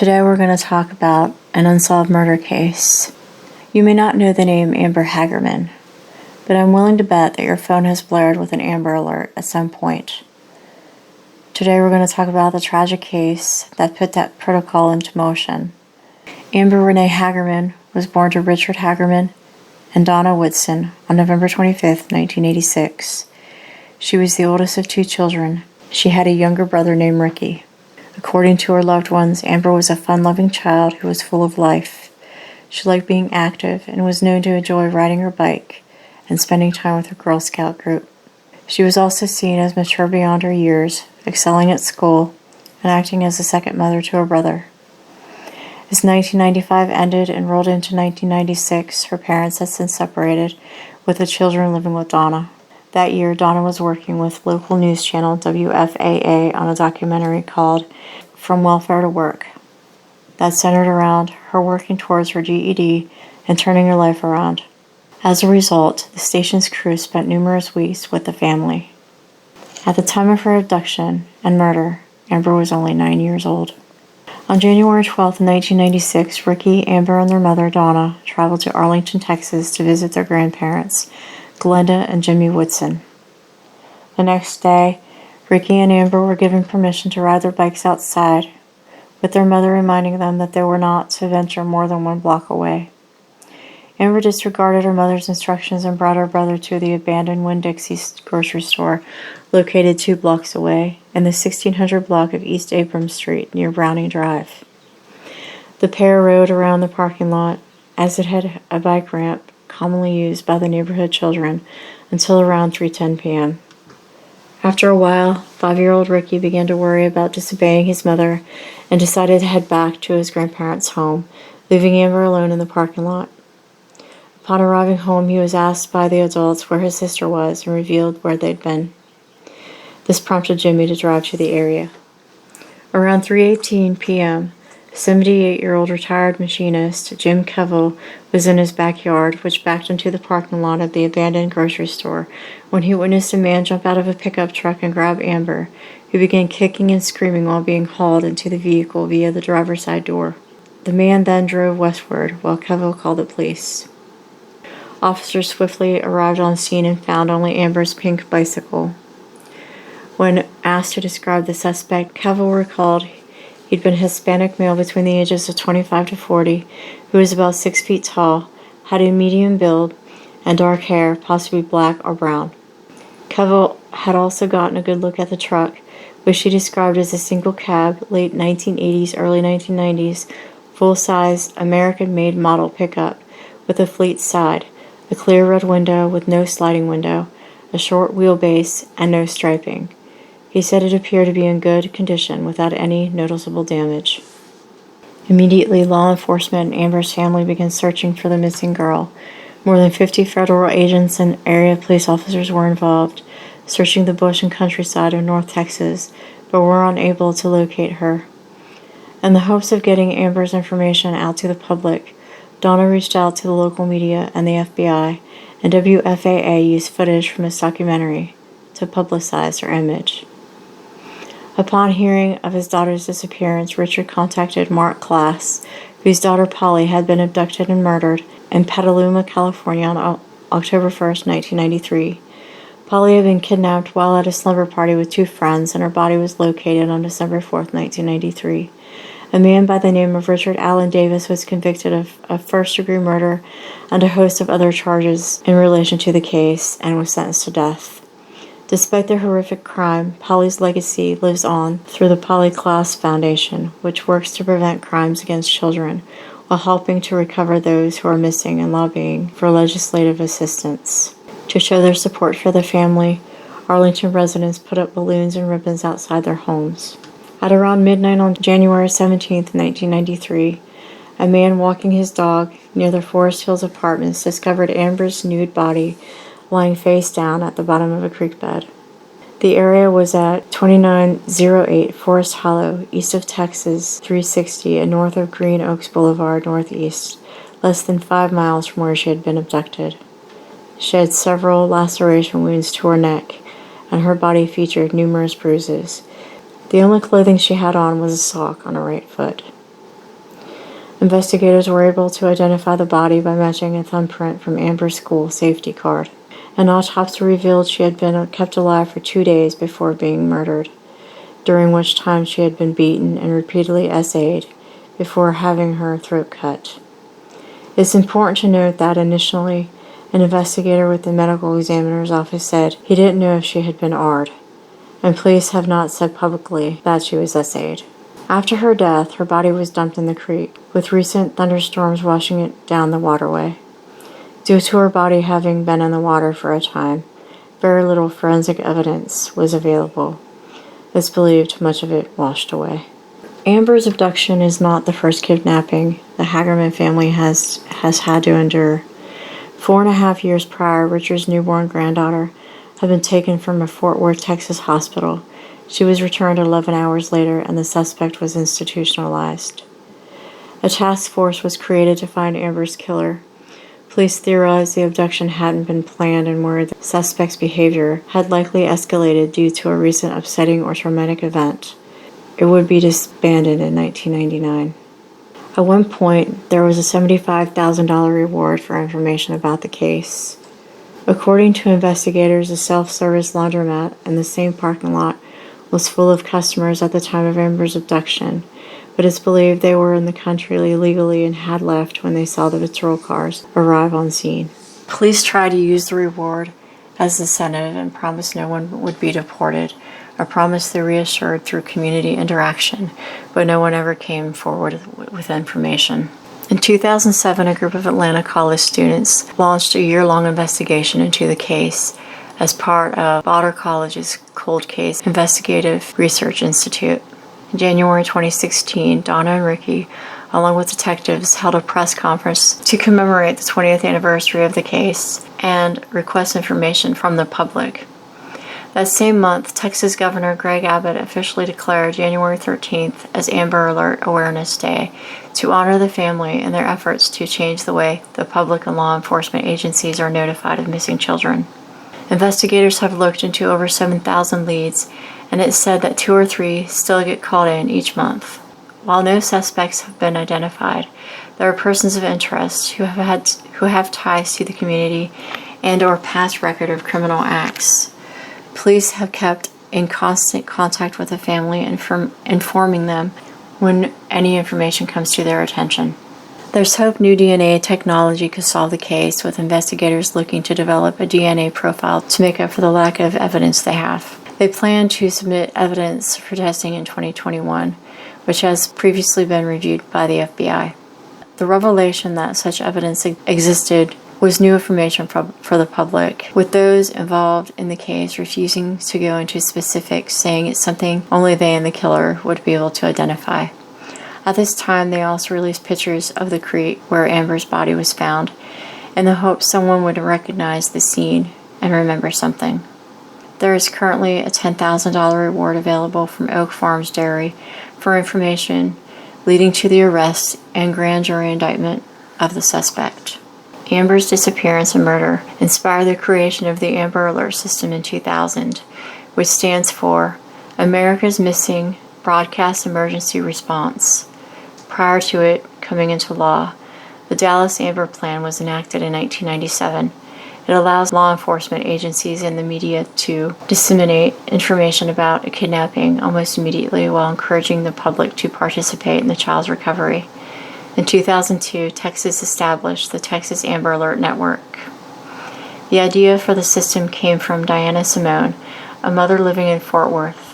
Today we're going to talk about an unsolved murder case. You may not know the name Amber Hagerman, but I'm willing to bet that your phone has blared with an Amber Alert at some point. Today we're going to talk about the tragic case that put that protocol into motion. Amber Rene Hagerman was born to Richard Hagerman and Donna Whitson on November 25, 1986. She was the oldest of two children. She had a younger brother named Ricky. According to her loved ones, Amber was a fun-loving child who was full of life. She liked being active and was known to enjoy riding her bike and spending time with her Girl Scout group. She was also seen as mature beyond her years, excelling at school, and acting as a second mother to her brother. As 1995 ended and rolled into 1996, her parents had since separated, with the children living with Donna. That year, Donna was working with local news channel WFAA on a documentary called From Welfare to Work that centered around her working towards her GED and turning her life around. As a result, the station's crew spent numerous weeks with the family. At the time of her abduction and murder, Amber was only 9 years old. On January 12, 1996, Ricky, Amber, and their mother, Donna, traveled to Arlington, Texas to visit their grandparents, Glenda and Jimmy Woodson. The next day, Ricky and Amber were given permission to ride their bikes outside, with their mother reminding them that they were not to venture more than 1 block away. Amber disregarded her mother's instructions and brought her brother to the abandoned Winn-Dixie grocery store, located 2 blocks away, in the 1600 block of East Abrams Street near Browning Drive. The pair rode around the parking lot, as it had a bike ramp commonly used by the neighborhood children, until around 3:10 p.m. After a while, 5-year-old Ricky began to worry about disobeying his mother and decided to head back to his grandparents' home, leaving Amber alone in the parking lot. Upon arriving home, he was asked by the adults where his sister was and revealed where they'd been. This prompted Jimmy to drive to the area. Around 3:18 p.m., 78-year-old retired machinist Jim Kevill was in his backyard, which backed into the parking lot of the abandoned grocery store, when he witnessed a man jump out of a pickup truck and grab Amber, who began kicking and screaming while being hauled into the vehicle via the driver's side door. The man then drove westward while Kevill called the police. Officers swiftly arrived on scene and found only Amber's pink bicycle. When asked to describe the suspect, Kevill recalled he'd been a Hispanic male between the ages of 25 to 40, who was about 6 feet tall, had a medium build, and dark hair, possibly black or brown. Kevill had also gotten a good look at the truck, which she described as a single cab, late 1980s, early 1990s, full-size, American-made model pickup, with a fleet side, a clear red window with no sliding window, a short wheelbase, and no striping. He said it appeared to be in good condition without any noticeable damage. Immediately, law enforcement and Amber's family began searching for the missing girl. More than 50 federal agents and area police officers were involved, searching the bush and countryside of North Texas, but were unable to locate her. In the hopes of getting Amber's information out to the public, Donna reached out to the local media and the FBI, and WFAA used footage from this documentary to publicize her image. Upon hearing of his daughter's disappearance, Richard contacted Mark Klass, whose daughter Polly had been abducted and murdered in Petaluma, California on October 1, 1993. Polly had been kidnapped while at a slumber party with 2 friends, and her body was located on December 4, 1993. A man by the name of Richard Allen Davis was convicted of first-degree murder and a host of other charges in relation to the case and was sentenced to death. Despite the horrific crime, Polly's legacy lives on through the Polly Klaas Foundation, which works to prevent crimes against children while helping to recover those who are missing and lobbying for legislative assistance. To show their support for the family, Arlington residents put up balloons and ribbons outside their homes. At around midnight on January 17, 1993, a man walking his dog near the Forest Hills Apartments discovered Amber's nude body lying face down at the bottom of a creek bed. The area was at 2908 Forest Hollow, east of Texas 360 and north of Green Oaks Boulevard, northeast, less than 5 miles from where she had been abducted. She had several laceration wounds to her neck, and her body featured numerous bruises. The only clothing she had on was a sock on her right foot. Investigators were able to identify the body by matching a thumbprint from Amber's school safety card. An autopsy revealed she had been kept alive for 2 days before being murdered, during which time she had been beaten and repeatedly essayed before having her throat cut. It's important to note that initially, an investigator with the medical examiner's office said he didn't know if she had been AR'd, and police have not said publicly that she was essayed. After her death, her body was dumped in the creek, with recent thunderstorms washing it down the waterway. Due to her body having been in the water for a time, very little forensic evidence was available. It's believed much of it washed away. Amber's abduction is not the first kidnapping the Hagerman family has had to endure. 4.5 years prior, Richard's newborn granddaughter had been taken from a Fort Worth, Texas hospital. She was returned 11 hours later, and the suspect was institutionalized. A task force was created to find Amber's killer. Police theorized the abduction hadn't been planned and where the suspect's behavior had likely escalated due to a recent upsetting or traumatic event. It would be disbanded in 1999. At one point, there was a $75,000 reward for information about the case. According to investigators, a self-service laundromat in the same parking lot was full of customers at the time of Amber's abduction, but it's believed they were in the country illegally and had left when they saw the patrol cars arrive on scene. Police tried to use the reward as incentive and promised no one would be deported, a promise they reassured through community interaction, but no one ever came forward with information. In 2007, a group of Atlanta college students launched a year-long investigation into the case as part of Bauder College's Cold Case Investigative Research Institute. In January 2016, Donna and Ricky, along with detectives, held a press conference to commemorate the 20th anniversary of the case and request information from the public. That same month, Texas Governor Greg Abbott officially declared January 13th as Amber Alert Awareness Day to honor the family in their efforts to change the way the public and law enforcement agencies are notified of missing children. Investigators have looked into over 7,000 leads, and it's said that 2 or 3 still get called in each month. While no suspects have been identified, there are persons of interest who have ties to the community and/or past record of criminal acts. Police have kept in constant contact with the family and informing them when any information comes to their attention. There's hope new DNA technology could solve the case, with investigators looking to develop a DNA profile to make up for the lack of evidence they have. They plan to submit evidence for testing in 2021, which has previously been reviewed by the FBI. The revelation that such evidence existed was new information for the public, with those involved in the case refusing to go into specifics, saying it's something only they and the killer would be able to identify. At this time, they also released pictures of the creek where Amber's body was found, in the hope someone would recognize the scene and remember something. There is currently a $10,000 reward available from Oak Farms Dairy for information leading to the arrest and grand jury indictment of the suspect. Amber's disappearance and murder inspired the creation of the Amber Alert System in 2000, which stands for America's Missing Broadcast Emergency Response. Prior to it coming into law, the Dallas Amber Plan was enacted in 1997. It allows law enforcement agencies and the media to disseminate information about a kidnapping almost immediately while encouraging the public to participate in the child's recovery. In 2002, Texas established the Texas Amber Alert Network. The idea for the system came from Diana Simone, a mother living in Fort Worth.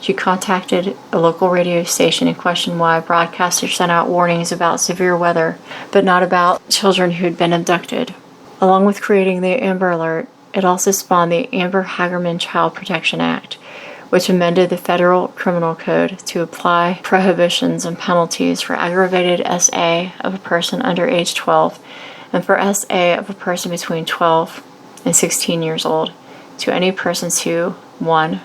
She contacted a local radio station and questioned why broadcasters sent out warnings about severe weather, but not about children who had been abducted. Along with creating the Amber Alert, it also spawned the Amber Hagerman Child Protection Act, which amended the federal criminal code to apply prohibitions and penalties for aggravated SA of a person under age 12 and for SA of a person between 12 and 16 years old to any persons who, 1.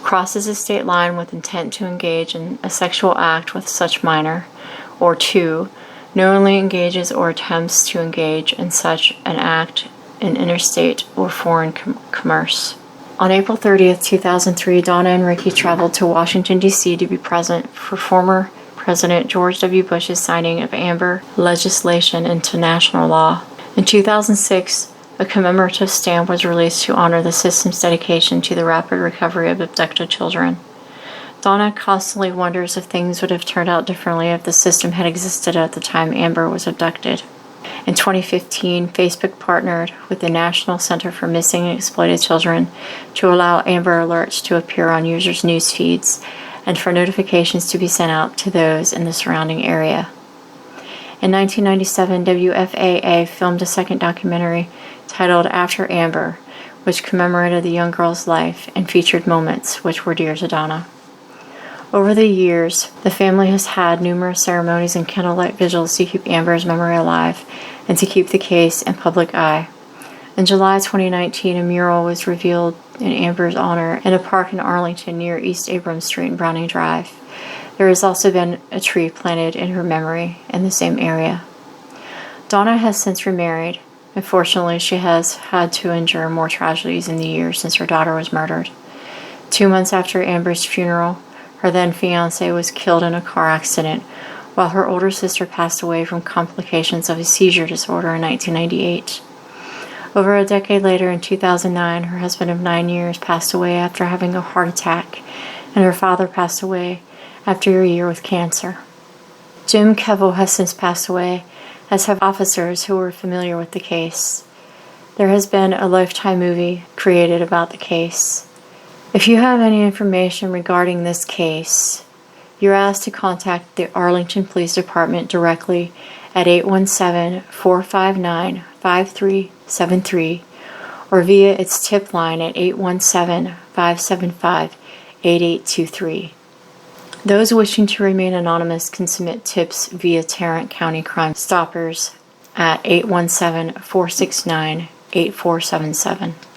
crosses a state line with intent to engage in a sexual act with such minor, or 2. knowingly engages or attempts to engage in such an act in interstate or foreign commerce. On April 30th, 2003, Donna and Ricky traveled to Washington, D.C. to be present for former President George W. Bush's signing of Amber legislation into national law. In 2006, a commemorative stamp was released to honor the system's dedication to the rapid recovery of abducted children. Donna constantly wonders if things would have turned out differently if the system had existed at the time Amber was abducted. In 2015, Facebook partnered with the National Center for Missing and Exploited Children to allow Amber alerts to appear on users' news feeds and for notifications to be sent out to those in the surrounding area. In 1997, WFAA filmed a second documentary titled After Amber, which commemorated the young girl's life and featured moments which were dear to Donna. Over the years, the family has had numerous ceremonies and candlelight vigils to keep Amber's memory alive and to keep the case in public eye. In July 2019, a mural was revealed in Amber's honor in a park in Arlington near East Abrams Street and Browning Drive. There has also been a tree planted in her memory in the same area. Donna has since remarried. Unfortunately, she has had to endure more tragedies in the years since her daughter was murdered. 2 months after Amber's funeral, her then-fiancé was killed in a car accident, while her older sister passed away from complications of a seizure disorder in 1998. Over a decade later, in 2009, her husband of 9 years passed away after having a heart attack, and her father passed away after a year with cancer. Jim Kevill has since passed away, as have officers who were familiar with the case. There has been a Lifetime movie created about the case. If you have any information regarding this case, you're asked to contact the Arlington Police Department directly at 817-459-5373 or via its tip line at 817-575-8823. Those wishing to remain anonymous can submit tips via Tarrant County Crime Stoppers at 817-469-8477.